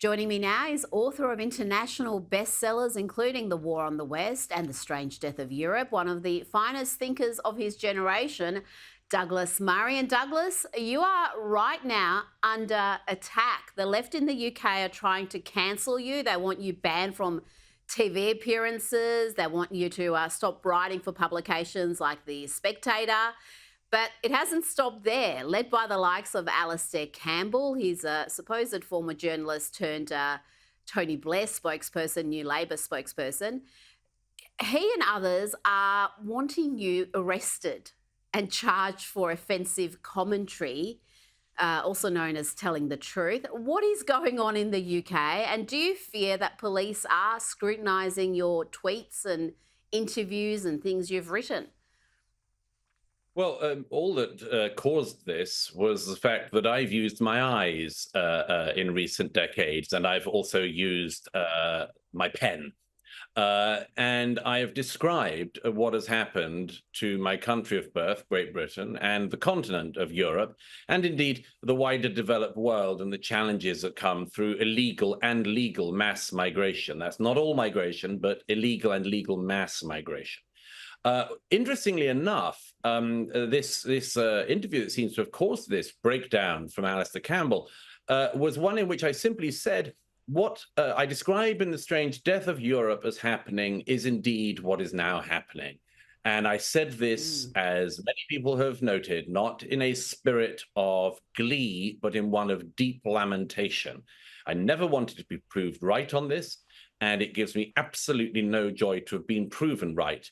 Joining me now is author of international bestsellers, including The War on the West and The Strange Death of Europe, one of the finest thinkers of his generation, Douglas Murray. And Douglas, you are right now under attack. The left in the UK are trying to cancel you. They want you banned from TV appearances. They want you to stop writing for publications like The Spectator. But it hasn't stopped there. Led by the likes of Alastair Campbell, he's a supposed former journalist turned Tony Blair spokesperson, New Labor spokesperson. He and others are wanting you arrested and charged for offensive commentary, also known as telling the truth. What is going on in the UK? And do you fear that police are scrutinising your tweets and interviews and things you've written? Well, all that caused this was the fact that I've used my eyes in recent decades, and I've also used my pen. And I have described what has happened to my country of birth, Great Britain, and the continent of Europe, and indeed the wider developed world and the challenges that come through illegal and legal mass migration. That's not all migration, but illegal and legal mass migration. Interestingly enough, this interview that seems to have caused this breakdown from Alastair Campbell was one in which I simply said, what I describe in The Strange Death of Europe as happening is indeed what is now happening. And I said this, as many people have noted, not in a spirit of glee, but in one of deep lamentation. I never wanted to be proved right on this, and it gives me absolutely no joy to have been proven right,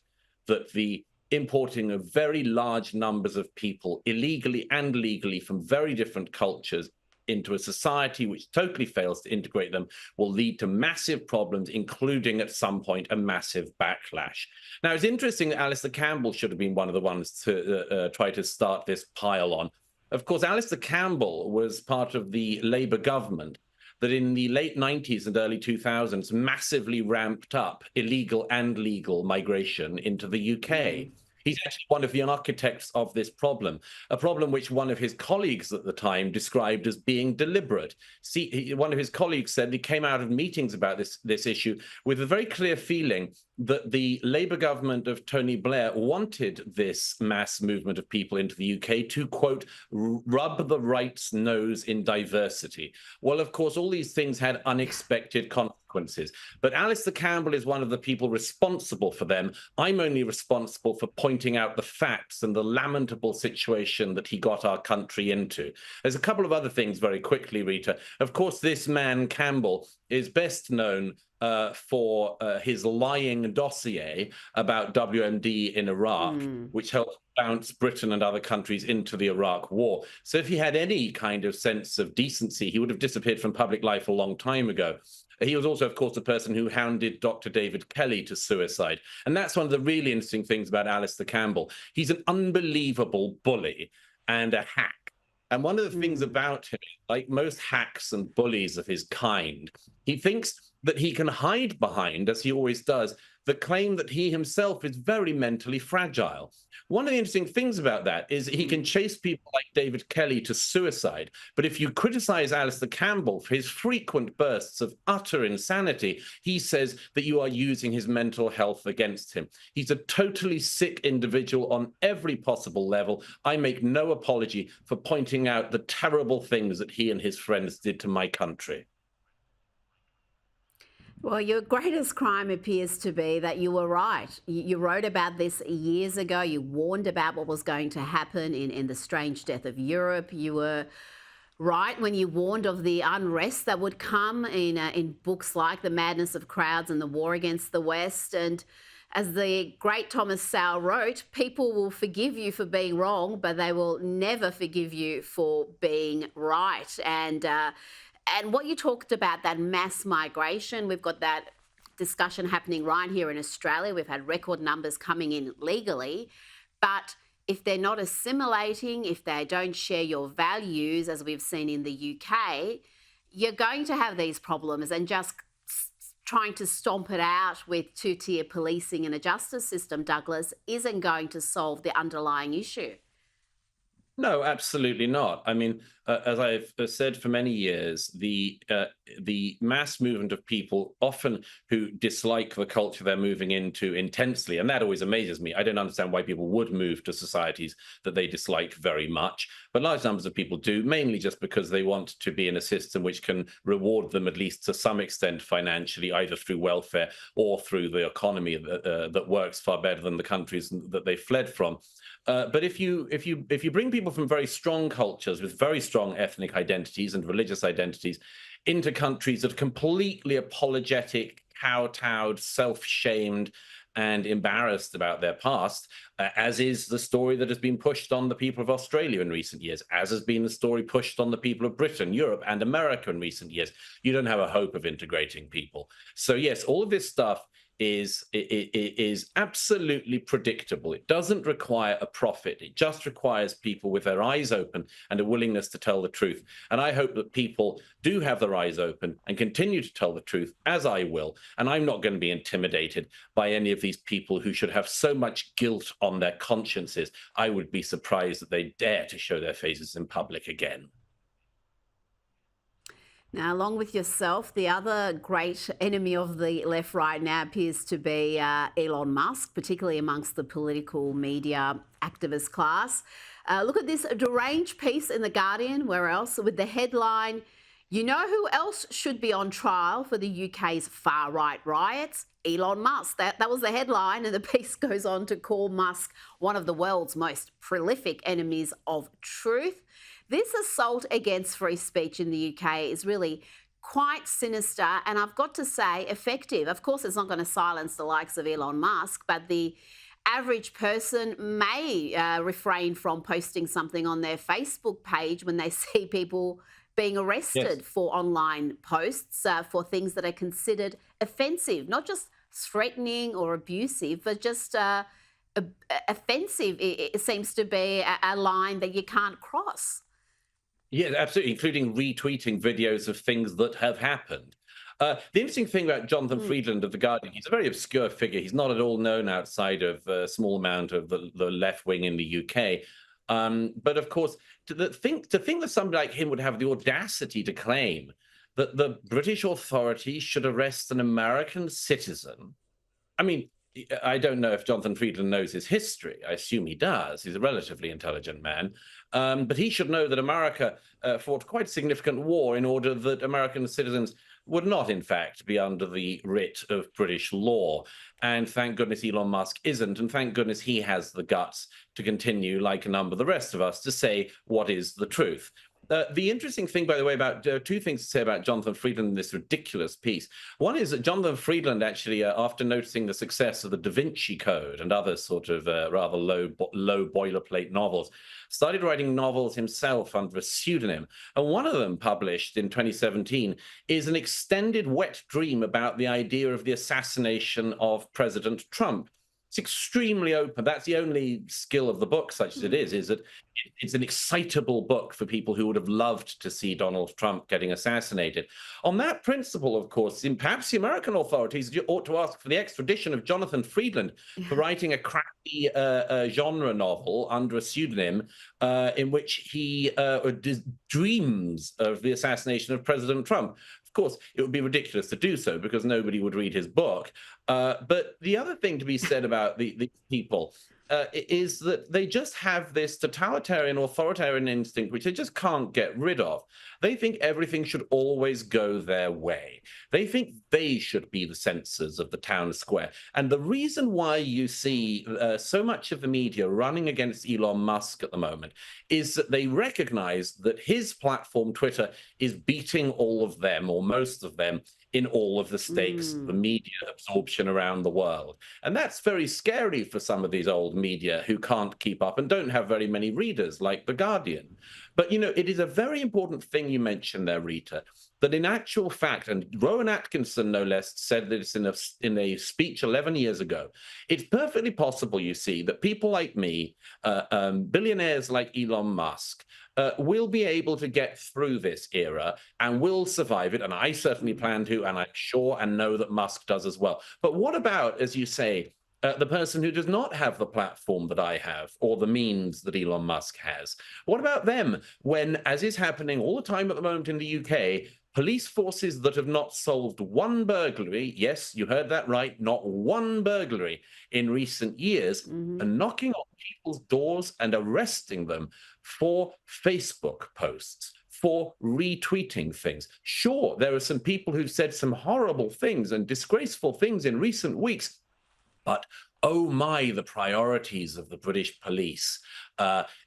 that the importing of very large numbers of people illegally and legally from very different cultures into a society which totally fails to integrate them will lead to massive problems, including at some point a massive backlash. Now, it's interesting that Alastair Campbell should have been one of the ones to try to start this pile on. Of course, Alastair Campbell was part of the Labour government that in the late 90s and early 2000s massively ramped up illegal and legal migration into the UK. He's actually one of the architects of this problem, a problem which one of his colleagues at the time described as being deliberate. See, one of his colleagues said he came out of meetings about this issue with a very clear feeling that the Labour government of Tony Blair wanted this mass movement of people into the UK to, quote, rub the right's nose in diversity. Well, of course, all these things had unexpected consequences. But Alastair Campbell is one of the people responsible for them. I'm only responsible for pointing out the facts and the lamentable situation that he got our country into. There's a couple of other things very quickly, Rita. Of course, this man, Campbell, is best known for his lying dossier about WMD in Iraq, which helped bounce Britain and other countries into the Iraq war. So if he had any kind of sense of decency, he would have disappeared from public life a long time ago. He was also, of course, the person who hounded Dr. David Kelly to suicide. And that's one of the really interesting things about Alastair Campbell. He's an unbelievable bully and a hack. And one of the things about him, like most hacks and bullies of his kind, he thinks that he can hide behind, as he always does, the claim that he himself is very mentally fragile. One of the interesting things about that is he can chase people like David Kelly to suicide. But if you criticize Alastair Campbell for his frequent bursts of utter insanity, he says that you are using his mental health against him. He's a totally sick individual on every possible level. I make no apology for pointing out the terrible things that he and his friends did to my country. Well, your greatest crime appears to be that you were right. You wrote about this years ago. You warned about what was going to happen in The Strange Death of Europe. You were right when you warned of the unrest that would come in books like The Madness of Crowds and The War Against the West. And as the great Thomas Sowell wrote, people will forgive you for being wrong, but they will never forgive you for being right. And what you talked about, that mass migration, we've got that discussion happening right here in Australia. We've had record numbers coming in legally. But if they're not assimilating, if they don't share your values, as we've seen in the UK, you're going to have these problems. And just trying to stomp it out with two-tier policing and a justice system, Douglas, isn't going to solve the underlying issue. No, absolutely not. I mean, as I've said for many years, the mass movement of people often who dislike the culture they're moving into intensely, and that always amazes me. I don't understand why people would move to societies that they dislike very much, but large numbers of people do, mainly just because they want to be in a system which can reward them at least to some extent financially, either through welfare or through the economy that works far better than the countries that they fled from. But if you bring people from very strong cultures with very strong ethnic identities and religious identities into countries that are completely apologetic, kowtowed, self-shamed, and embarrassed about their past, as is the story that has been pushed on the people of Australia in recent years, as has been the story pushed on the people of Britain, Europe, and America in recent years, you don't have a hope of integrating people. So yes, all of this stuff is absolutely predictable. It doesn't require a profit. It just requires people with their eyes open and a willingness to tell the truth. And I hope that people do have their eyes open and continue to tell the truth, as I will. And I'm not going to be intimidated by any of these people who should have so much guilt on their consciences. I would be surprised that they dare to show their faces in public again. Now, along with yourself, the other great enemy of the left right now appears to be Elon Musk, particularly amongst the political media activist class. Look at this deranged piece in The Guardian, where else, with the headline, "You know who else should be on trial for the UK's far-right riots? Elon Musk." That was the headline, and the piece goes on to call Musk one of the world's most prolific enemies of truth. This assault against free speech in the UK is really quite sinister, and I've got to say, effective. Of course, it's not going to silence the likes of Elon Musk, but the average person may refrain from posting something on their Facebook page when they see people being Yes. arrested for online posts for things that are considered offensive, not just threatening or abusive, but just offensive. It seems to be a line that you can't cross. Yeah, absolutely, including retweeting videos of things that have happened. The interesting thing about Jonathan Mm. Friedland of The Guardian, he's a very obscure figure. He's not at all known outside of a small amount of the left wing in the UK. But of course, to think that somebody like him would have the audacity to claim that the British authorities should arrest an American citizen. I mean, I don't know if Jonathan Friedland knows his history. I assume he does. He's a relatively intelligent man. But he should know that America fought quite a significant war in order that American citizens would not, in fact, be under the writ of British law. And thank goodness Elon Musk isn't. And thank goodness he has the guts to continue, like a number of the rest of us, to say what is the truth. The interesting thing, by the way, about two things to say about Jonathan Friedland in this ridiculous piece. One is that Jonathan Friedland actually, after noticing the success of the Da Vinci Code and other sort of rather low boilerplate novels, started writing novels himself under a pseudonym. And one of them, published in 2017, is an extended wet dream about the idea of the assassination of President Trump. It's extremely open. That's the only skill of the book, such as it is that it's an excitable book for people who would have loved to see Donald Trump getting assassinated. On that principle, of course, perhaps the American authorities ought to ask for the extradition of Jonathan Friedland for writing a crappy genre novel under a pseudonym in which he dreams of the assassination of President Trump. Of course, it would be ridiculous to do so because nobody would read his book. But the other thing to be said about these people is that they just have this totalitarian, authoritarian instinct, which they just can't get rid of. They think everything should always go their way. They think they should be the censors of the town square. And the reason why you see so much of the media running against Elon Musk at the moment is that they recognize that his platform, Twitter, is beating all of them, or most of them, in all of the stakes of the Mm. media absorption around the world. And that's very scary for some of these old media who can't keep up and don't have very many readers, like The Guardian. But, it is a very important thing you mentioned there, Rita, that in actual fact, and Rowan Atkinson, no less, said this in a speech 11 years ago, it's perfectly possible, you see, that people like me, billionaires like Elon Musk, will be able to get through this era and will survive it. And I certainly plan to, and I'm sure and know that Musk does as well. But what about, as you say, the person who does not have the platform that I have or the means that Elon Musk has? What about them when, as is happening all the time at the moment in the UK, police forces that have not solved one burglary, yes, you heard that right, not one burglary in recent years, Hmm. are knocking on people's doors and arresting them for Facebook posts, for retweeting things. Sure, there are some people who've said some horrible things and disgraceful things in recent weeks, but oh my, the priorities of the British police.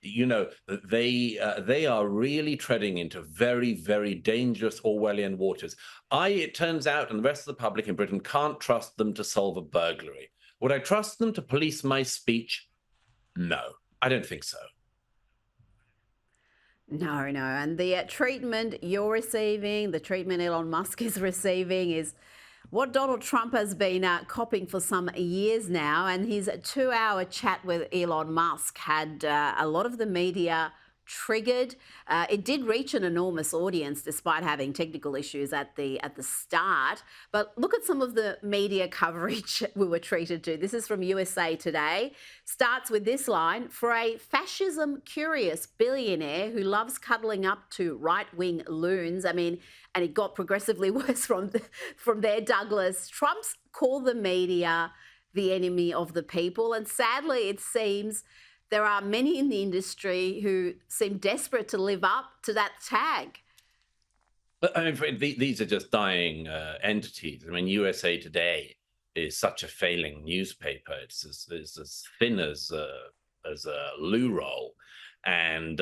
You know, they are really treading into very, very dangerous Orwellian waters. It turns out, and the rest of the public in Britain can't trust them to solve a burglary. Would I trust them to police my speech? No, I don't think so. No, no. And the treatment you're receiving, the treatment Elon Musk is receiving, is what Donald Trump has been copping for some years now. And his 2-hour chat with Elon Musk had a lot of the media triggered. It did reach an enormous audience despite having technical issues at the start. But look at some of the media coverage we were treated to. This is from USA Today. Starts with this line: for a fascism curious billionaire who loves cuddling up to right-wing loons. I mean, and it got progressively worse from there, Douglas. Trump's called the media the enemy of the people. And sadly, it seems there are many in the industry who seem desperate to live up to that tag. I mean, these are just dying entities. I mean, USA Today is such a failing newspaper. It's as thin as a loo roll, and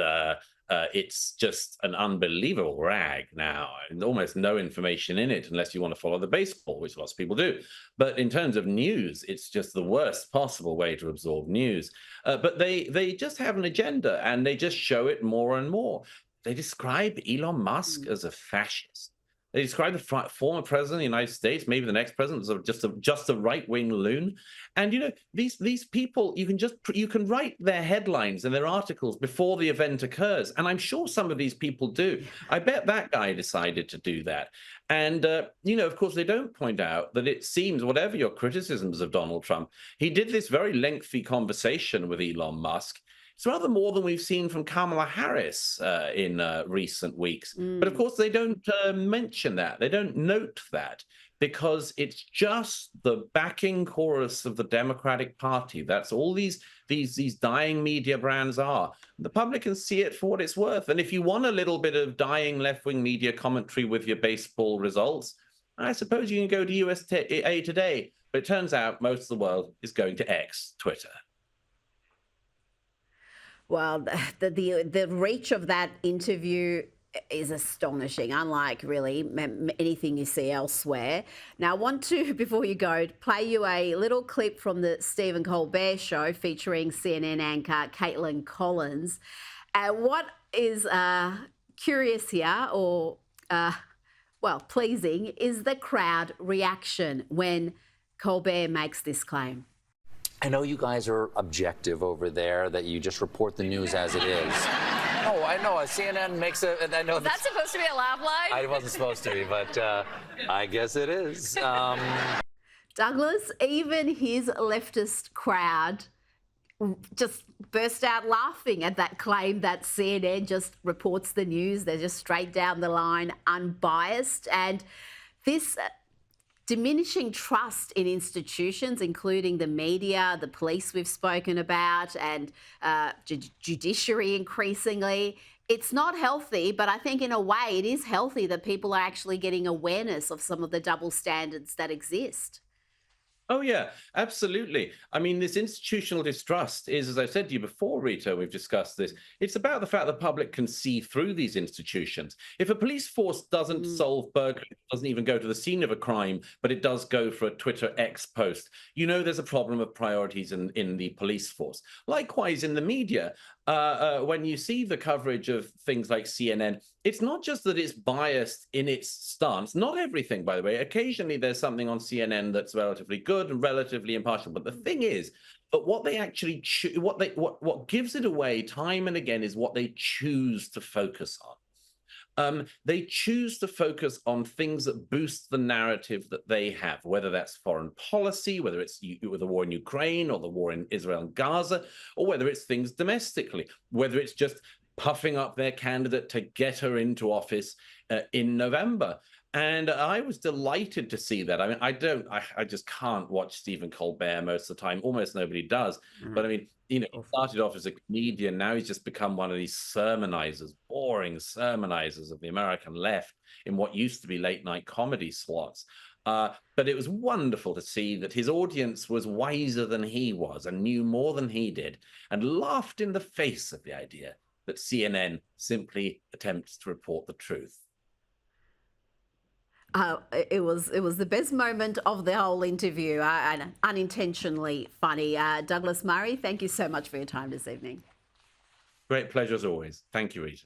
it's just an unbelievable rag now. And almost no information in it unless you want to follow the baseball, which lots of people do. But in terms of news, it's just the worst possible way to absorb news. But they just have an agenda, and they just show it more and more. They describe Elon Musk as a fascist. They describe the former president of the United States, maybe the next president, as just a right-wing loon. And you know, these people, you can write their headlines and their articles before the event occurs, and I'm sure some of these people do. I bet that guy decided to do that. And you know, of course, they don't point out that it seems, whatever your criticisms of Donald Trump, he did this very lengthy conversation with Elon Musk. It's rather more than we've seen from Kamala Harris in recent weeks. But of Mm. course, they don't mention that. They don't note that because it's just the backing chorus of the Democratic Party. That's all these dying media brands are. The public can see it for what it's worth. And if you want a little bit of dying left-wing media commentary with your baseball results, I suppose you can go to USA Today. But it turns out most of the world is going to X, Twitter. Well, the reach of that interview is astonishing, unlike really anything you see elsewhere. Now, I want to, before you go, play you a little clip from the Stephen Colbert Show featuring CNN anchor Caitlin Collins. What is curious here, or well, pleasing, is the crowd reaction when Colbert makes this claim. I know you guys are objective over there, that you just report the news as it is. No, I know. CNN makes a. I know that's supposed to be a laugh line. I wasn't supposed to be, but I guess it is. Douglas, even his leftist crowd just burst out laughing at that claim that CNN just reports the news. They're just straight down the line, unbiased. And this diminishing trust in institutions, including the media, the police we've spoken about, and judiciary increasingly. It's not healthy, but I think in a way it is healthy that people are actually getting awareness of some of the double standards that exist. Oh, yeah, absolutely. I mean, this institutional distrust is, as I said to you before, Rita, we've discussed this. It's about the fact the public can see through these institutions. If a police force doesn't solve burglary, doesn't even go to the scene of a crime, but it does go for a Twitter X post, you know there's a problem of priorities in the police force. Likewise, in the media, when you see the coverage of things like CNN, it's not just that it's biased in its stance. Not everything, by the way. Occasionally, there's something on CNN that's relatively good and relatively impartial. But the thing is, but what they actually what gives it away time and again is what they choose to focus on. They choose to focus on things that boost the narrative that they have, whether that's foreign policy, whether it's the war in Ukraine or the war in Israel and Gaza, or whether it's things domestically, whether it's just puffing up their candidate to get her into office in November. And I was delighted to see that. I mean, I just can't watch Stephen Colbert most of the time. Almost nobody does. But I mean, he started off as a comedian. Now he's just become one of these sermonizers, boring sermonizers of the American left in what used to be late night comedy slots. But it was wonderful to see that his audience was wiser than he was and knew more than he did and laughed in the face of the idea that CNN simply attempts to report the truth. It was the best moment of the whole interview, and unintentionally funny. Douglas Murray, thank you so much for your time this evening. Great pleasure as always. Thank you, Rita.